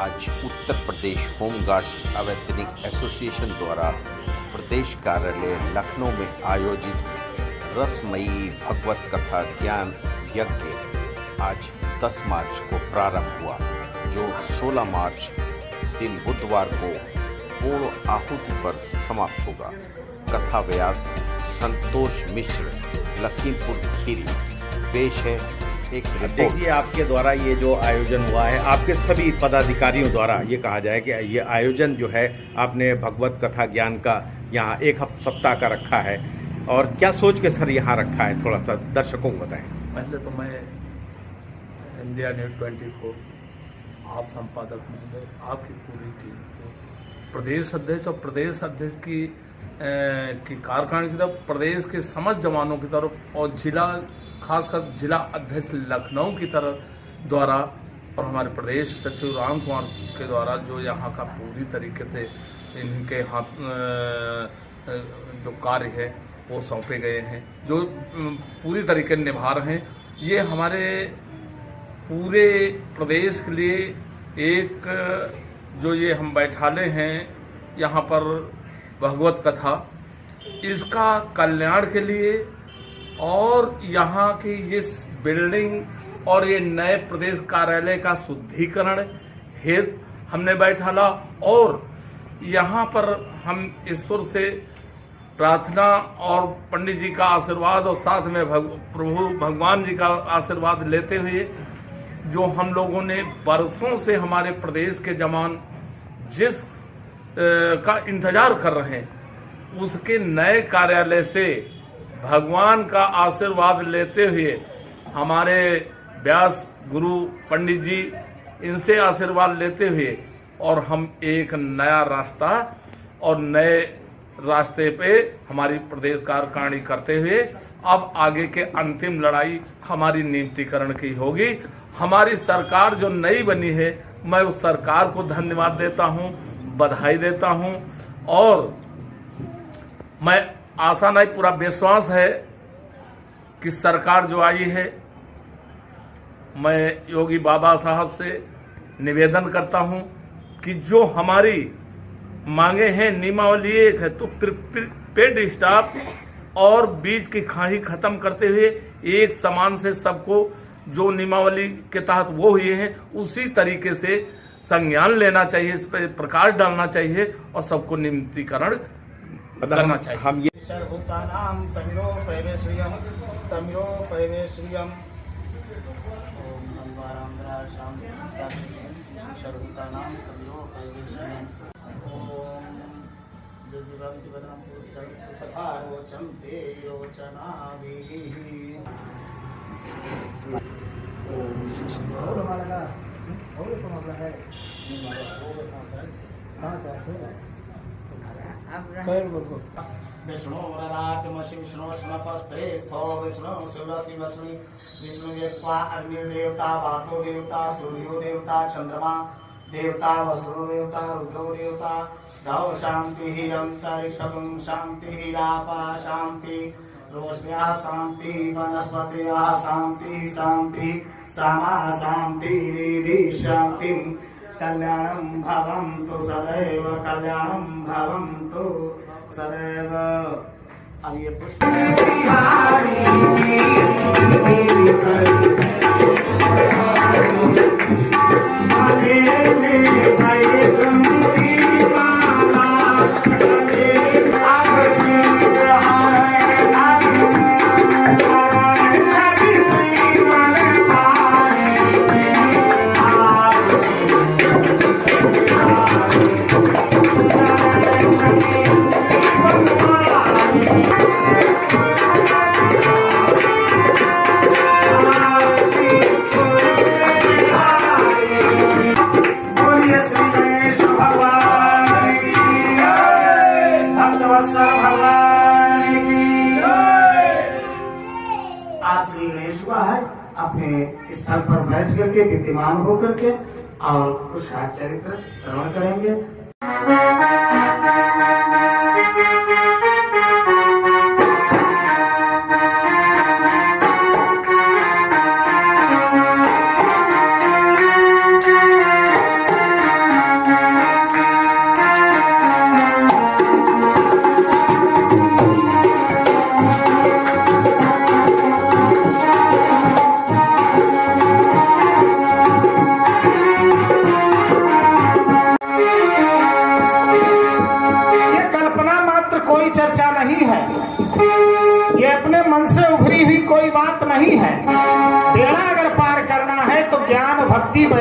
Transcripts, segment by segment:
आज उत्तर प्रदेश होमगार्ड्स अवैतनिक एसोसिएशन द्वारा प्रदेश कार्यालय लखनऊ में आयोजित रसमयी भगवत कथा ज्ञान यज्ञ आज 10 मार्च को प्रारंभ हुआ, जो 16 मार्च दिन बुधवार को पूर्ण आहुति पर समाप्त होगा। कथा व्यास संतोष मिश्र, लखीमपुर खीरी। पेश है एक रिपोर्ट। देखिए, आपके द्वारा ये जो आयोजन हुआ है, आपके सभी पदाधिकारियों द्वारा ये कहा जाए कि ये आयोजन जो है आपने भगवत कथा ज्ञान का यहाँ एक सप्ताह का रखा है, और क्या सोच के सर यहाँ रखा है, थोड़ा सा दर्शकों को बताएं। पहले तो मैं इंडिया न्यूज़ 24, आप संपादक महोदय, आपकी पूरी टीम को, प्रदेश अध्यक्ष और प्रदेश अध्यक्ष की कार्यकारिणी की तरफ, प्रदेश के समस्त जवानों की तरफ, और जिला खासकर जिला अध्यक्ष लखनऊ की तरफ द्वारा, और हमारे प्रदेश सचिव राम कुमार के द्वारा जो यहाँ का पूरी तरीके से इनके हाथ जो कार्य है वो सौंपे गए हैं, जो पूरी तरीके से निभा रहे हैं। ये हमारे पूरे प्रदेश के लिए एक जो ये हम बैठाले हैं यहाँ पर भगवत कथा, इसका कल्याण के लिए और यहाँ की इस बिल्डिंग और ये नए प्रदेश कार्यालय का शुद्धिकरण हेतु हमने बैठाला, और यहाँ पर हम ईश्वर से प्रार्थना और पंडित जी का आशीर्वाद और साथ में प्रभु भगवान जी का आशीर्वाद लेते हुए, जो हम लोगों ने बरसों से हमारे प्रदेश के जवान जिस का इंतजार कर रहे हैं, उसके नए कार्यालय से भगवान का आशीर्वाद लेते हुए, हमारे व्यास गुरु पंडित जी, इनसे आशीर्वाद लेते हुए, और हम एक नया रास्ता और नए रास्ते पे हमारी प्रदेश कार्यकारिणी करते हुए अब आगे के अंतिम लड़ाई हमारी नियमितीकरण की होगी। हमारी सरकार जो नई बनी है, मैं उस सरकार को धन्यवाद देता हूं, बधाई देता हूं, और मैं आशा नहीं, पूरा विश्वास है कि सरकार जो आई है, मैं योगी बाबा साहब से निवेदन करता हूं कि जो हमारी मांगे हैं, नियमावली एक है, तो पेड स्टाफ और बीज की खाही खत्म करते हुए एक समान से सबको जो नियमावली के तहत वो हुए हैं, उसी तरीके से संज्ञान लेना चाहिए, इस पर प्रकाश डालना चाहिए और सबको नियमितीकरण करना चाहिए। हम ये सर्वभूतानां तमिरो पैवेश्रियं तमिरो पैवेश्रियं ओम नमवारांद्रा शांति सर्वभूतानां तमिरो पैवेश्रियं ओम जजुरं जीवनं पुष्टं सखारोचं ते योचनाभिः ओम शिष्टो हमारा और तो हमारा है कहां जाते हैं विष्णु वराटमसि विष्णु स्नपस्त्रे स्थो विष्णु शिवसि वस्मि विष्णु देवता अग्नि देवता वातो देवता सूर्यो देवता चंद्रमा देवता वसुरो देवता रुद्रो देवता गौ शांति अंतरिक्षं शांति रापा शांति रोष्ण्या शांति वनस्पतयः शांति शांति सामा शांति रिधि शांति कल्याणं भवन्तु सदैव कल्याणं भवन्तु सदैव। अब ये पुष्प अपने स्थल पर बैठ करके विद्यमान होकर के और कुछ चरित्र श्रवण करेंगे।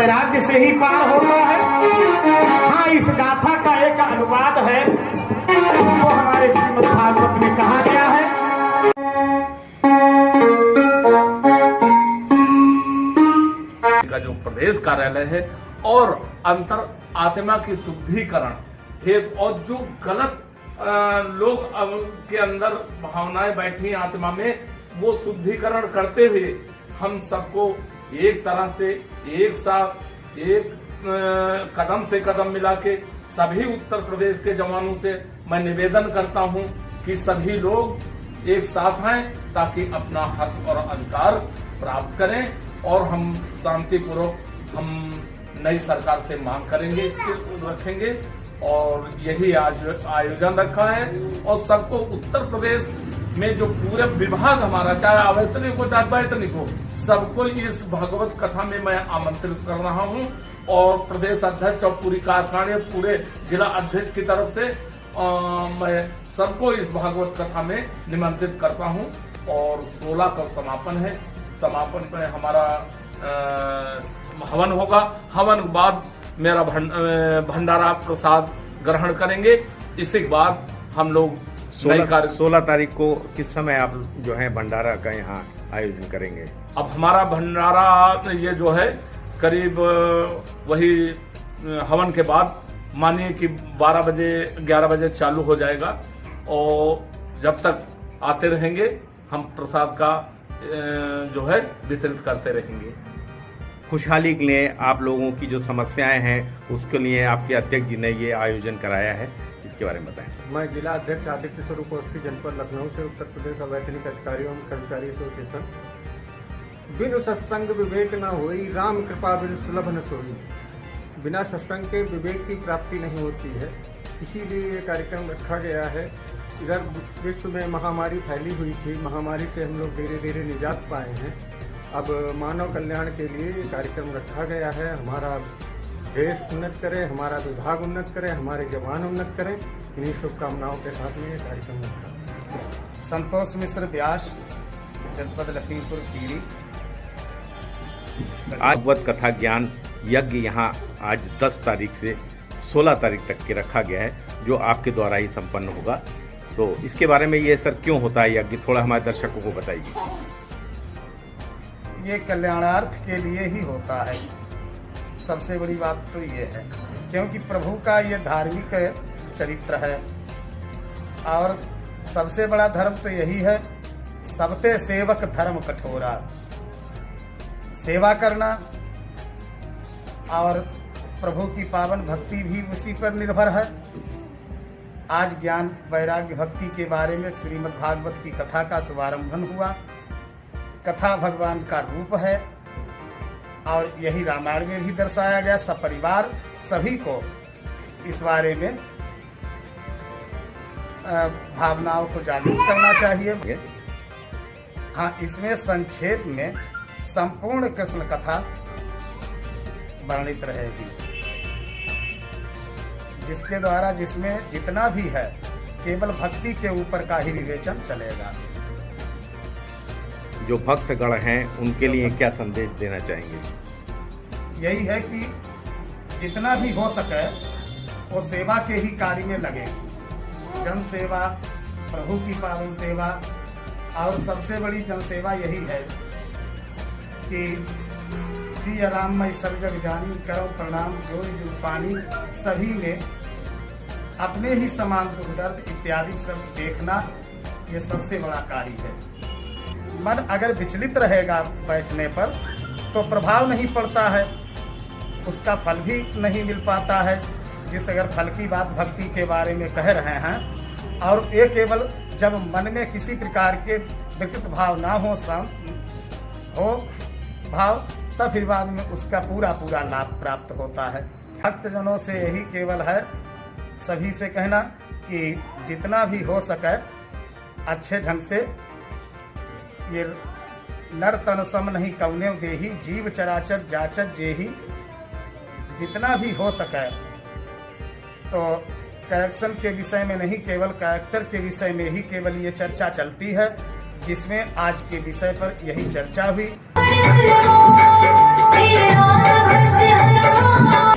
वैराग्य से ही पार होता है। हाँ, इस गाथा का एक अनुवाद है, वो हमारे श्रीमद् भागवत में कहा गया है। का जो प्रदेश कार्यालय है और अंतर आत्मा की शुद्धिकरण हेतु और जो गलत लोग के अंदर भावनाएं बैठी आत्मा में, वो शुद्धिकरण करते हुए हम सबको एक तरह से एक साथ एक कदम से कदम मिला के सभी उत्तर प्रदेश के जवानों से मैं निवेदन करता हूं कि सभी लोग एक साथ आएं ताकि अपना हक और अधिकार प्राप्त करें और हम शांतिपूर्वक हम नई सरकार से मांग करेंगे, इसके रखेंगे। और यही आज आयोजन रखा है और सबको उत्तर प्रदेश में जो पूरे विभाग हमारा, चाहे अवैतनिक हो चाहे वैतनिक हो, सबको इस भगवत कथा में मैं आमंत्रित कर रहा हूं। और प्रदेश अध्यक्ष और पूरी कार्यकारिणी, पूरे जिला अध्यक्ष की तरफ से मैं सबको इस भागवत कथा में निमंत्रित करता हूं। और 16 का समापन है। समापन में हमारा हवन होगा। हवन के बाद मेरा भंडारा प्रसाद ग्रहण करेंगे। इसके बाद हम लोग 16 तारीख को किस समय आप जो है भंडारा का यहाँ आयोजन करेंगे? अब हमारा भंडारा ये जो है करीब वही हवन के बाद मानिए कि 12 बजे 11 बजे चालू हो जाएगा और जब तक आते रहेंगे हम प्रसाद का जो है वितरित करते रहेंगे। खुशहाली के लिए आप लोगों की जो समस्याएं हैं उसके लिए आपके अध्यक्ष जी ने ये आयोजन कराया है, इसके बारे में बताएं। मैं जिला अध्यक्ष आदित्य स्वरूप अवस्थी, जनपद लखनऊ से उत्तर प्रदेश अवैतनिक अधिकारियों एवं कर्मचारी एसोसिएशन। बिनु सत्संग विवेक न होई, राम कृपा बिनु सुलभ न सोई। बिना सत्संग के विवेक की प्राप्ति नहीं होती है, इसीलिए ये कार्यक्रम रखा गया है। इधर विश्व में महामारी फैली हुई थी, महामारी से हम लोग धीरे धीरे निजात पाए हैं। अब मानव कल्याण के लिए ये कार्यक्रम रखा गया है। हमारा देश उन्नत करे, हमारा विभाग उन्नत करे, हमारे जवान उन्नत करें, इन्हीं शुभकामनाओं के साथ में ये कार्यक्रम रखा। संतोष मिश्र व्यास, जनपद लखीमपुर खीरी। भागवत कथा ज्ञान यज्ञ यहाँ आज 10 तारीख से 16 तारीख तक के रखा गया है, जो आपके द्वारा ही संपन्न होगा। तो इसके बारे में ये सर क्यों होता है यज्ञ, थोड़ा हमारे दर्शकों को बताइए। ये कल्याणार्थ के लिए ही होता है। सबसे बड़ी बात तो ये है क्योंकि प्रभु का ये धार्मिक चरित्र है और सबसे बड़ा धर्म तो यही है, सबते सेवक धर्म कठोरा। सेवा करना और प्रभु की पावन भक्ति भी उसी पर निर्भर है। आज ज्ञान वैराग्य भक्ति के बारे में श्रीमद् भागवत की कथा का शुभारंभन हुआ। कथा भगवान का रूप है और यही रामायण में भी दर्शाया गया। सपरिवार सभी को इस बारे में भावनाओं को जागरूक करना चाहिए। हाँ, इसमें संक्षेप में संपूर्ण कृष्ण कथा वर्णित रहेगी, जिसके द्वारा जिसमें जितना भी है केवल भक्ति के ऊपर का ही विवेचन चलेगा। जो भक्तगण हैं उनके लिए क्या संदेश देना चाहेंगे? यही है कि जितना भी हो सके वो सेवा के ही कार्य में लगे। जन सेवा, प्रभु की पावन सेवा, और सबसे बड़ी जन सेवा यही है कि सिया राम मैं सब जग जानी, करो प्रणाम जो जो पानी। सभी में अपने ही समान दुख दर्द इत्यादि सब देखना, ये सबसे बड़ा कार्य है। मन अगर विचलित रहेगा बैठने पर तो प्रभाव नहीं पड़ता है, उसका फल भी नहीं मिल पाता है। जिस अगर फल की बात भक्ति के बारे में कह रहे हैं और ये केवल जब मन में किसी प्रकार के विकृत भाव ना हो, शांत हो भाव, तब फिर बाद में उसका पूरा पूरा लाभ प्राप्त होता है। भक्तजनों से यही केवल है, सभी से कहना कि जितना भी हो सके अच्छे ढंग से ये नर तन सम नहीं कौने देही, जीव चराचर जाचर जेही। जितना भी हो सके तो करेक्शन के विषय में नहीं, केवल कैरेक्टर के विषय में ही केवल ये चर्चा चलती है, जिसमें आज के विषय पर यही चर्चा हुई। भक्त हनुमान